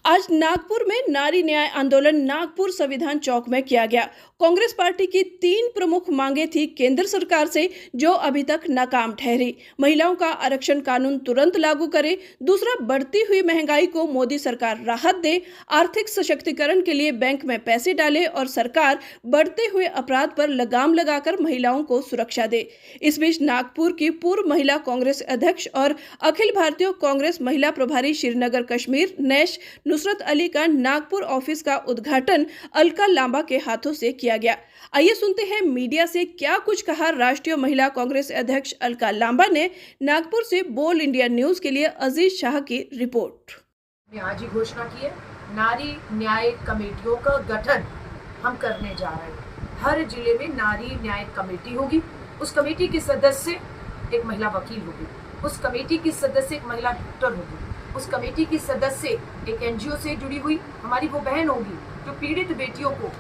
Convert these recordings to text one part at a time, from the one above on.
आज नागपुर में नारी न्याय आंदोलन नागपुर संविधान चौक में किया गया। कांग्रेस पार्टी की 3 प्रमुख मांगे थी केंद्र सरकार से, जो अभी तक नाकाम ठहरी। महिलाओं का आरक्षण कानून तुरंत लागू करे, दूसरा बढ़ती हुई महंगाई को मोदी सरकार राहत दे, आर्थिक सशक्तिकरण के लिए बैंक में पैसे डाले और सरकार बढ़ते हुए अपराध पर लगाम लगाकर महिलाओं को सुरक्षा दे। इस बीच नागपुर की पूर्व महिला कांग्रेस अध्यक्ष और अखिल भारतीय कांग्रेस महिला प्रभारी श्रीनगर कश्मीर नेश नुसरत अली का नागपुर ऑफिस का उद्घाटन अलका लांबा के हाथों से किया गया। आइए सुनते हैं मीडिया से क्या कुछ कहा राष्ट्रीय महिला कांग्रेस अध्यक्ष अलका लांबा ने। नागपुर से बोल इंडिया न्यूज के लिए अजीज शाह की रिपोर्ट। आज ही घोषणा की है, नारी न्याय कमेटियों का गठन हम करने जा रहे हैं। हर जिले में नारी न्याय कमेटी होगी। उस कमेटी के सदस्य एक महिला वकील होगी, उस कमेटी की सदस्य एक महिला डॉक्टर होगी, उस कमेटी की सदस्य एक एनजीओ से जुड़ी हुई हमारी वो बहन होगी जो पीड़ित बेटियों को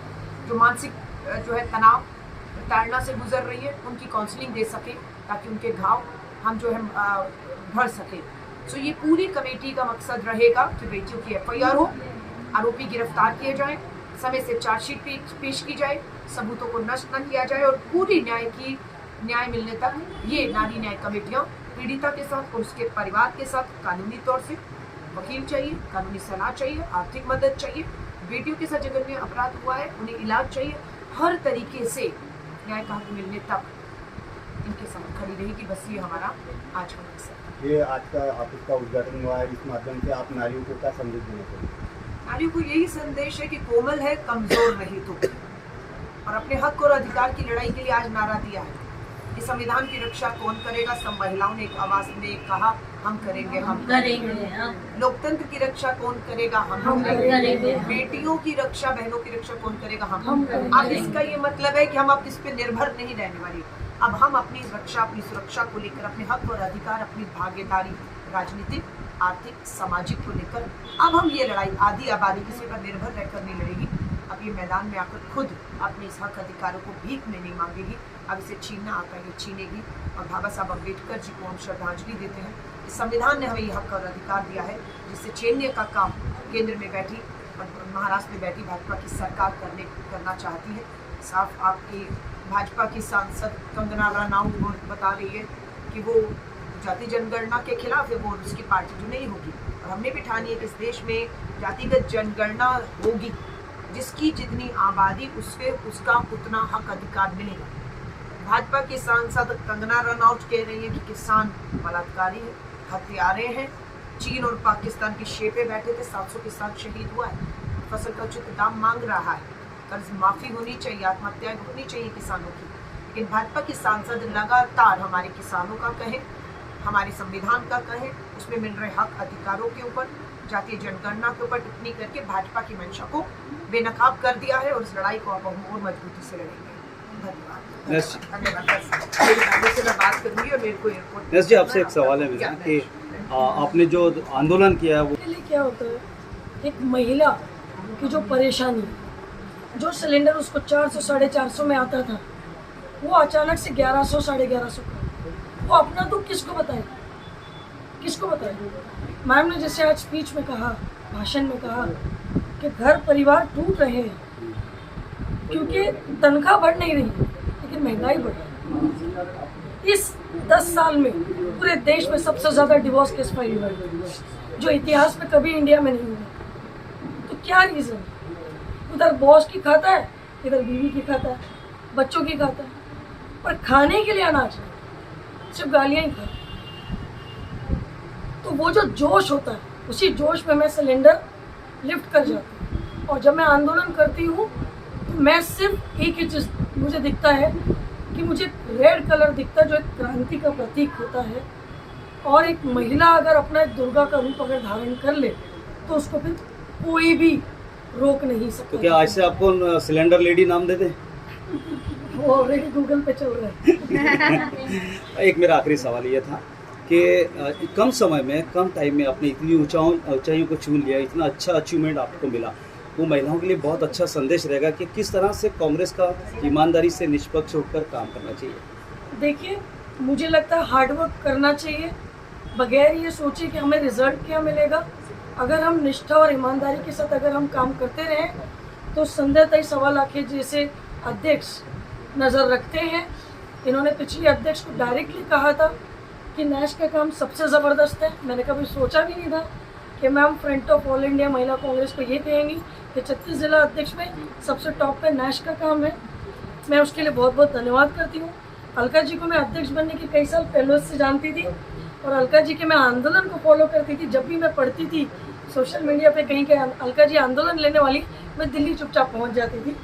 जो मानसिक तनाव ताड़ना से गुजर रही है उनकी काउंसलिंग दे सके, ताकि उनके घाव हम भर सके। सो ये पूरी कमेटी का मकसद रहेगा कि बेटियों की एफआईआर हो, आरोपी गिरफ्तार किए जाएं, समय से चार्जशीट पेश की जाए, सबूतों को नष्ट न किया जाए और पूरी न्याय मिलने तक ये नारी न्याय कमेटियां पीड़िता के साथ और उसके परिवार के साथ कानूनी तौर से वकील चाहिए, कानूनी सलाह चाहिए, आर्थिक मदद चाहिए। बेटियों के साथ जगन्य अपराध हुआ है, उन्हें इलाज चाहिए। हर तरीके से न्याय का हक मिलने तक इनके साथ खड़ी रहेगी। बस ये हमारा आज का मकसद। ये आज का ऑफिस का उद्घाटन हुआ है, इस माध्यम से आप नारियों को क्या संदेश देना चाहिए? नारियों को यही संदेश है कि कोमल है, कमजोर नहीं तो, और अपने हक और अधिकार की लड़ाई के लिए आज नारा दिया है। इस संविधान की रक्षा कौन करेगा? सब महिलाओं ने एक आवाज में कहा, हम करेंगे, हम करेंगे। लोकतंत्र की रक्षा कौन करेगा? हम करेंगे। बेटियों की रक्षा, बहनों की रक्षा कौन करेगा? हम करेंगे। अब इसका ये मतलब है कि हम अब इस पे निर्भर नहीं रहने वाले। अब हम अपनी रक्षा, अपनी सुरक्षा को लेकर, अपने हक और अधिकार, अपनी भागीदारी राजनीतिक, आर्थिक, सामाजिक को लेकर अब हम ये लड़ाई आधी आबादी किसी पर निर्भर रहकर नहीं लड़ेगी। अब ये मैदान में आकर खुद अपने इस हक अधिकारों को भीख में नहीं मांगेगी। अब इसे छीनना आता है, ये छीनेगी। और बाबा साहब अम्बेडकर जी को हम श्रद्धांजलि देते हैं। इस संविधान ने हमें ये हक और अधिकार दिया है, जिससे छीनने का काम केंद्र में बैठी और महाराष्ट्र में बैठी भाजपा की सरकार करना चाहती है। साफ आपकी भाजपा की सांसद कंगना रनौत बता रही है कि वो जाति जनगणना के खिलाफ है, वो उसकी पार्टी जो नहीं होगी। और हमने भी ठानी है कि इस देश में जातिगत जनगणना होगी, जिसकी जितनी आबादी उसका उतना हक अधिकार मिलेगा। भाजपा की सांसद कंगना रनौत कह रही है कि किसान बलात्कारी है, हत्यारे हैं। चीन और पाकिस्तान की शेपे बैठे थे, 700 किसान शहीद हुआ है। फसल का उचित दाम मांग रहा है, कर्ज माफी होनी चाहिए, आत्महत्याएं होनी चाहिए किसानों की। लेकिन भाजपा की सांसद लगातार हमारे किसानों का कहे, हमारे संविधान का कहे, उसमें मिल रहे हक अधिकारों के ऊपर, जातीय जनगणना के ऊपर टिप्पणी करके भाजपा की मंशा को बेनकाब कर दिया है। और इस लड़ाई को अब हम और मजबूती से लड़ेंगे। नस जी, आपसे एक सवाल है मेरा कि आपने जो आंदोलन किया है वो क्या होता है, एक महिला की जो परेशानी, जो सिलेंडर उसको 400 450 में आता था, वो अचानक से 1100 1150 का, वो अपना दुख किसको बताए? मैम ने जैसे आज स्पीच में कहा, भाषण में कहा कि घर परिवार टूट रहे हैं क्योंकि तनख्वाह बढ़ नहीं रही है, लेकिन महंगाई बढ़ रही है। इस 10 साल में पूरे देश में सबसे ज़्यादा डिवोर्स केस फाइल हुआ है, जो इतिहास में कभी इंडिया में नहीं हुआ। तो क्या रीज़न? उधर बॉस की खाता है, इधर बीवी की खाता है, बच्चों की खाता है, पर खाने के लिए अनाज सिर्फ गालियाँ ही खाते। तो वो जो जोश होता है, उसी जोश में मैं सिलेंडर लिफ्ट कर जाती हूँ। और जब मैं आंदोलन करती हूँ तो मैं सिर्फ एक ही चीज़ मुझे दिखता है कि मुझे रेड कलर दिखता है, जो एक क्रांति का प्रतीक होता है। और एक महिला अगर अपना एक दुर्गा का रूप अगर धारण कर ले तो उसको फिर कोई भी रोक नहीं सकता। तो क्या आज से आपको सिलेंडर लेडी नाम दे दें? वो ऑलरेडी गूगल पे चल रहा है। एक मेरा आखिरी सवाल ये था कि कम समय में, कम टाइम में आपने इतनी ऊंचाइयों को छू लिया, इतना अच्छा अचीवमेंट आपको मिला, वो महिलाओं के लिए बहुत अच्छा संदेश रहेगा कि किस तरह से कांग्रेस का ईमानदारी से निष्पक्ष होकर काम करना चाहिए। देखिए, मुझे लगता है हार्डवर्क करना चाहिए, बगैर ये सोचे कि हमें रिजल्ट क्या मिलेगा। अगर हम निष्ठा और ईमानदारी के साथ अगर हम काम करते रहें तो संजय ताई सवा लाखे जैसे अध्यक्ष नज़र रखते हैं। इन्होंने पिछले अध्यक्ष को डायरेक्टली कहा था कि नैश का काम सबसे ज़बरदस्त है। मैंने कभी सोचा भी नहीं था कि ma'am front of all India महिला कांग्रेस को ये कहेंगी कि 36 जिला अध्यक्ष में सबसे टॉप पे नैश का काम है। मैं उसके लिए बहुत बहुत धन्यवाद करती हूँ। अलका जी को मैं अध्यक्ष बनने के कई साल पहले से जानती थी और अलका जी के मैं आंदोलन को फॉलो करती थी। जब भी मैं पढ़ती थी सोशल मीडिया पे कहीं के अलका जी आंदोलन लेने वाली, मैं दिल्ली चुपचाप पहुँच जाती थी।